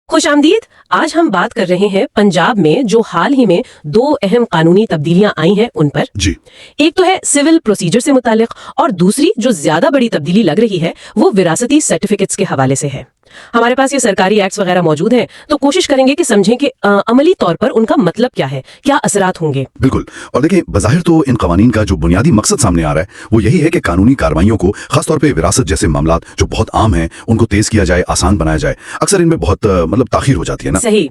खुश आमदीद। आज हम बात कर रहे हैं पंजाब में जो हाल ही में दो अहम कानूनी तब्दीलियां आई हैं उन पर। जी। एक तो है सिविल प्रोसीजर से मुतालिक और दूसरी जो ज्यादा बड़ी तब्दीली लग रही है वो विरासती सर्टिफिकेट्स के हवाले से है। हमारे पास ये सरकारी एक्ट्स वगैरह मौजूद हैं तो कोशिश करेंगे कि समझें कि अमली तौर पर उनका मतलब क्या है, क्या असरात होंगे। बिल्कुल। और देखिए, बज़ाहिर तो इन कवानीन का जो बुनियादी मकसद सामने आ रहा है वो यही है कि कानूनी कार्रवाइयों को, खासतौर पे विरासत जैसे मामलात जो बहुत आम हैं, उनको तेज किया जाए, आसान बनाया जाए। अक्सर इनमें बहुत ताखीर हो जाती है ना। सही।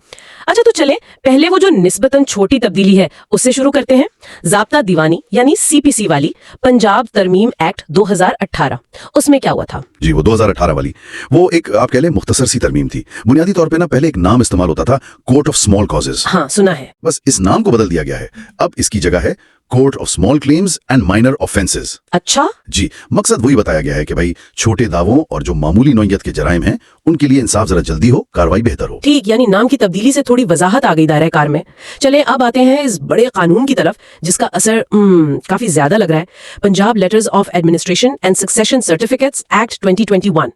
अच्छा तो चले पहले वो जो निस्बतन छोटी तब्दीली है उससे शुरू करते हैं। ज़ाब्ता दीवानी यानी सीपीसी वाली पंजाब तरमीम एक्ट 2018, उसमें क्या हुआ था? जी, वो 2018 वाली वो एक आप कह लें मुख्तसर सी तरमीम थी। बुनियादी तौर पे ना पहले एक नाम इस्तेमाल होता था, कोर्ट ऑफ स्मॉल कॉजेज। हाँ, सुना है। बस इस नाम को बदल दिया गया है। अब इसकी जगह है court of small claims and minor offences. अच्छा। जी, मकसद वही बताया गया है कि भाई छोटे दावों और जो मामूली नौयत के जराइम हैं उनके लिए इंसाफ जरा जल्दी हो, कार्रवाई बेहतर हो। ठीक, यानी नाम की तब्दीली से थोड़ी वजाहत आ गई दायरे कार में। चले अब आते हैं इस बड़े कानून की तरफ जिसका असर काफी ज्यादा लग रहा है। Punjab letters of administration and succession certificates act 2021।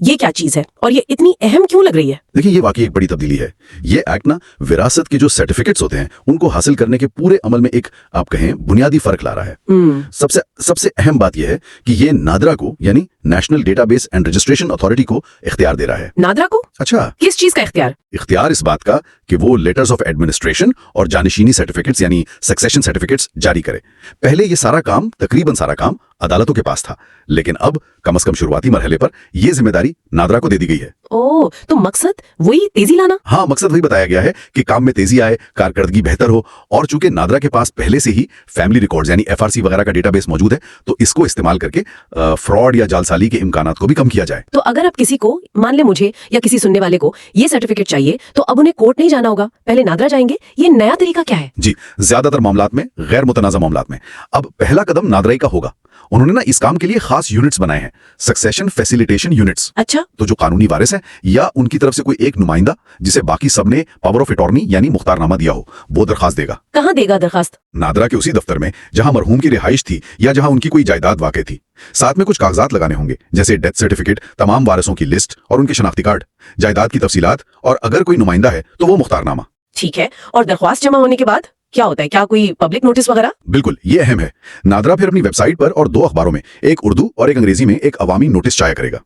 ये क्या चीज है और ये इतनी अहम क्यों लग रही है? देखिए, ये वाकई एक बड़ी तब्दीली है। ये एक्ट ना विरासत के जो सर्टिफिकेट्स होते हैं उनको हासिल करने के पूरे अमल में एक आप कहें बुनियादी फर्क ला रहा है। सबसे अहम बात यह है कि ये नादरा को यानी national database and registration authority को इख्तियार दे रहा है। नादरा को? अच्छा, किस चीज का इख्तियार? इख्तियार इस बात का कि वो लेटर्स ऑफ एडमिनिस्ट्रेशन और जानशीनी सर्टिफिकेट्स यानी सक्सेशन सर्टिफिकेट्स जारी करे। पहले ये सारा काम, तकरीबन सारा काम अदालतों के पास था, लेकिन अब कम से कम शुरुआती मरहले पर ये जिम्मेदारी नादरा को दे दी गई है। ओह, तो मकसद वही तेजी लाना? हाँ, मकसद वही बताया गया है कि काम में तेजी आए, कारकर्दगी बेहतर हो। और चूंकि नादरा के पास पहले से ही फैमिली रिकॉर्ड्स यानी एफआरसी वगैरह का डेटाबेस मौजूद है तो इसको इस्तेमाल करके फ्रॉड या जालसाली के इम्कानात को भी कम किया जाए। तो अगर अब किसी को, मान ले मुझे या किसी सुनने वाले को ये सर्टिफिकेट चाहिए तो अब उन्हें कोर्ट नहीं जाना होगा, पहले नादरा जाएंगे। ये नया तरीका क्या है? जी, ज्यादातर मामलात में, गैर मुतनाज़ा मामलात में अब पहला कदम नादरा का होगा। उन्होंने ना इस काम के लिए खास यूनिट्स बनाए हैं, सक्सेशन फैसिलिटेशन यूनिट्स। अच्छा। तो जो कानूनी वारिस है या उनकी तरफ से कोई एक नुमाइंदा जिसे बाकी सब ने पावर ऑफ अटॉर्नी यानी मुख्तारनामा दिया हो, वो दरखास्त देगा। कहाँ देगा दरखास्त? नादरा के उसी दफ्तर में जहां मरहूम की रिहाइश थी या जहां उनकी कोई जायदाद वाक़ई थी। साथ में कुछ कागजात लगाने होंगे जैसे डेथ सर्टिफिकेट, तमाम वारिसों की लिस्ट और उनके शनाख्ती कार्ड, जायदाद की तफसीलात और अगर कोई नुमाइंदा है तो वो मुख्तारनामा। ठीक है, और दरख्वास्त जमा होने के बाद क्या होता है? क्या कोई पब्लिक नोटिस वगैरह? बिल्कुल, ये अहम है। नादरा फिर अपनी वेबसाइट पर और 2 अखबारों में, एक उर्दू और एक अंग्रेजी में, एक अवामी नोटिस शाया करेगा।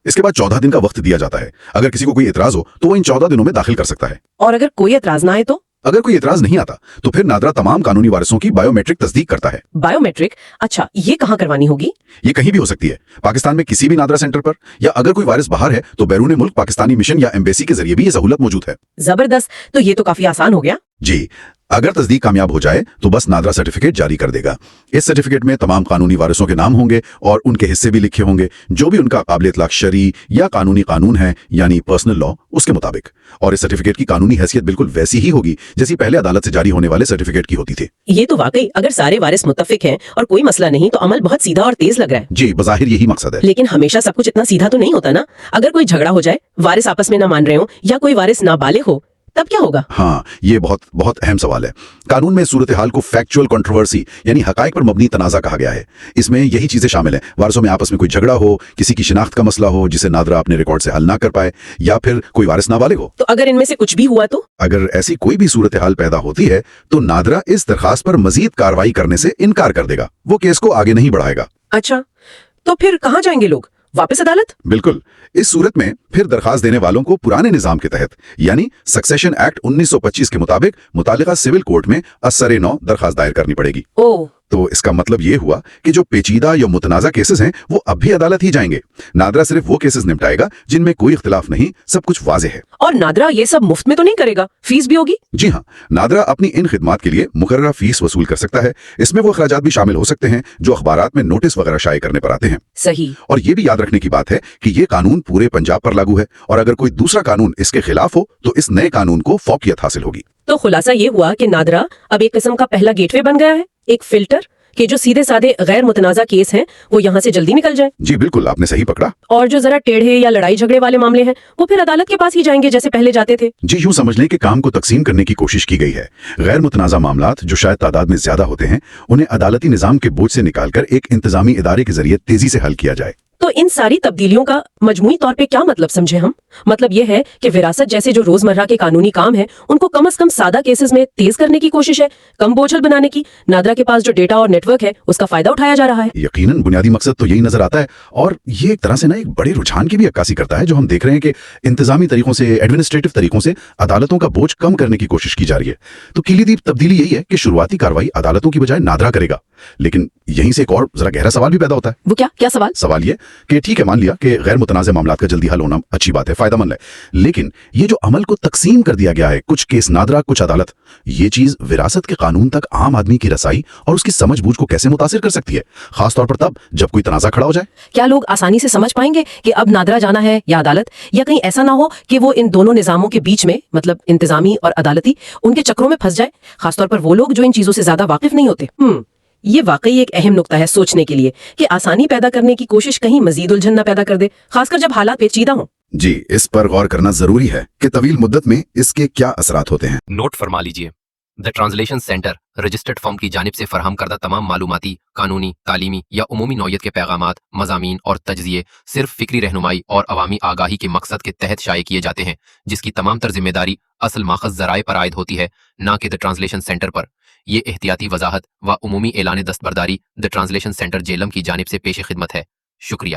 इसके बाद 14 दिन का वक्त दिया जाता है। अगर किसी को कोई एतराज हो तो वो इन 14 दिनों में दाखिल कर सकता है। और अगर कोई एतराज ना आए तो? अगर कोई एतराज नहीं आता तो फिर नादरा तमाम कानूनी वारिसों की बायोमेट्रिक तस्दीक करता है। बायोमेट्रिक? अच्छा, ये कहाँ करवानी होगी? ये कहीं भी हो सकती है, पाकिस्तान में किसी भी नादरा सेंटर पर, या अगर कोई वारिस बाहर है तो बैरून मुल्क पाकिस्तानी मिशन या एम्बेसी के जरिए भी ये सहूलत मौजूद है। जबरदस्त, तो ये तो काफी आसान हो गया। जी, अगर तस्दीक कामयाब हो जाए तो बस नादरा सर्टिफिकेट जारी कर देगा। इस सर्टिफिकेट में तमाम कानूनी वारिसों के नाम होंगे और उनके हिस्से भी लिखे होंगे, जो भी उनका काबिल इतलाक शरई या कानूनी कानून है यानी पर्सनल लॉ, उसके मुताबिक। और इस सर्टिफिकेट की कानूनी हैसियत बिल्कुल वैसी ही होगी जैसी पहले अदालत से जारी होने वाले सर्टिफिकेट की होती थी। ये तो वाकई, अगर सारे वारिस मुत्तफिक हैं और कोई मसला नहीं तो अमल बहुत सीधा और तेज लग रहा है। जी, बज़ाहिर यही मकसद है। लेकिन हमेशा सब कुछ इतना सीधा तो नहीं होता ना। अगर कोई झगड़ा हो जाए, वारिस आपस में ना मान रहे हो या कोई वारिस नाबालिग हो, तब क्या होगा? हाँ, ये बहुत बहुत अहम सवाल है। कानून में सूरत हाल को फैक्चुअल कंट्रोवर्सी यानी हकायक पर मबनी तनाज़ा कहा गया है। इसमें यही चीजें शामिल हैं, वारिसों में आपस में कोई झगड़ा हो, किसी की शिनाख्त का मसला हो जिसे नादरा अपने रिकॉर्ड से हल ना कर पाए, या फिर कोई वारिस नाबालिग हो। तो अगर इनमें से कुछ भी हुआ तो? अगर ऐसी कोई भी सूरत हाल पैदा होती है तो नादरा इस दरखास्त पर मजीद कार्रवाई करने से इनकार कर देगा, वो केस को आगे नहीं बढ़ाएगा। अच्छा, तो फिर कहाँ जाएंगे लोग? वापस अदालत? बिल्कुल। इस सूरत में फिर दरखास्त देने वालों को पुराने निजाम के तहत यानी सक्सेशन एक्ट 1925 के मुताबिक मुतालिका सिविल कोर्ट में असर-ए-नौ दरखास्त दायर करनी पड़ेगी। ओह, तो इसका मतलब ये हुआ कि जो पेचीदा या मुतनाज़ा केसेस हैं वो अब भी अदालत ही जाएंगे। नादरा सिर्फ वो केसेस निपटाएगा जिनमें कोई इख्तिलाफ नहीं, सब कुछ वाज़ेह है। और नादरा ये सब मुफ्त में तो नहीं करेगा, फीस भी होगी? जी हाँ, नादरा अपनी इन खिदमात के लिए मुकर्ररा फीस वसूल कर सकता है। इसमें वो अखराजात भी शामिल हो सकते हैं जो अखबारात में नोटिस वगैरह शाये करने पर आते हैं। सही। और ये भी याद रखने की बात है कि ये कानून पूरे पंजाब पर लागू है और अगर कोई दूसरा कानून इसके खिलाफ हो तो इस नए कानून को फौकियत हासिल होगी। तो खुलासा ये हुआ कि नादरा अब एक किस्म का पहला गेटवे बन गया है, एक फिल्टर कि जो सीधे साधे गैर मुतनाज़ा केस हैं वो यहाँ से जल्दी निकल जाए। जी बिल्कुल, आपने सही पकड़ा। और जो जरा टेढ़े या लड़ाई झगड़े वाले मामले हैं वो फिर अदालत के पास ही जाएंगे जैसे पहले जाते थे। जी, यूं समझ लें कि काम को तकसीम करने की कोशिश की गई है। गैर मुतनाज़ा मामलात जो शायद तादाद में ज्यादा होते हैं उन्हें अदालती निजाम के बोझ से निकालकर एक इंतजामी इदारे के जरिए तेजी से हल किया जाए। تو ان ساری تبدیلیوں کا مجموعی طور پہ کیا مطلب سمجھے ہم؟ مطلب یہ ہے کہ وراثت جیسے جو روزمرہ کے قانونی کام ہیں ان کو کم از کم سادہ کیسز میں تیز کرنے کی کوشش ہے، کم بوجھل بنانے کی۔ نادرا کے پاس جو ڈیٹا اور نیٹ ورک ہے اس کا فائدہ اٹھایا جا رہا ہے۔ یقیناً بنیادی مقصد تو یہی نظر آتا ہے، اور یہ ایک طرح سے ایک بڑے رجحان کی بھی عکاسی کرتا ہے جو ہم دیکھ رہے ہیں کہ انتظامی طریقوں سے، ایڈمنسٹریٹو طریقوں سے عدالتوں کا بوجھ کم کرنے کی کوشش کی جا رہی ہے۔ تو کلیدی تبدیلی یہی ہے کہ شروعاتی کارروائی عدالتوں کی بجائے نادرا کرے گا، لیکن یہیں سے ایک اور ذرا گہرا سوال بھی پیدا ہوتا ہے۔ وہ کیا سوال؟ سوال یہ کہ ٹھیک ہے، مان لیا کہ غیر متنازع معاملات کا جلدی حل ہونا اچھی بات ہے، فائدہ مند ہے، لیکن یہ جو عمل کو تقسیم کر دیا گیا ہے، کچھ کیس نادرا کچھ عدالت، یہ چیز وراثت کے قانون تک عام آدمی کی رسائی اور اس کی سمجھ بوجھ کو کیسے متاثر کر سکتی ہے، خاص طور پر تب جب کوئی تنازع کھڑا ہو جائے؟ کیا لوگ آسانی سے سمجھ پائیں گے کہ اب نادرا جانا ہے یا عدالت، یا کہیں ایسا نہ ہو کہ وہ ان دونوں نظاموں کے بیچ میں، مطلب انتظامی اور عدالتی، ان کے چکروں میں پھنس جائے، خاص طور پر وہ لوگ جو ان چیزوں سے زیادہ واقف نہیں ہوتے؟ یہ واقعی ایک اہم نقطہ ہے سوچنے کے لیے کہ آسانی پیدا کرنے کی کوشش کہیں مزید الجھن نہ پیدا کر دے، خاص کر جب حالات پیچیدہ ہوں۔ جی، اس پر غور کرنا ضروری ہے کہ طویل مدت میں اس کے کیا اثرات ہوتے ہیں۔ نوٹ فرما لیجئے، دی ٹرانسلیشن سینٹر رجسٹرڈ فرم کی جانب سے فراہم کردہ تمام معلوماتی، قانونی، تعلیمی یا عمومی نوعیت کے پیغامات، مضامین اور تجزیے صرف فکری رہنمائی اور عوامی آگاہی کے مقصد کے تحت شائع کیے جاتے ہیں، جس کی تمام تر ذمہ داری اصل ماخذ ذرائع پر عائد ہوتی ہے، نہ کہ دی ٹرانسلیشن سینٹر پر۔ یہ احتیاطی وضاحت و عمومی اعلان دستبرداری دی ٹرانسلیشن سینٹر جیلم کی جانب سے پیش خدمت ہے۔ شکریہ۔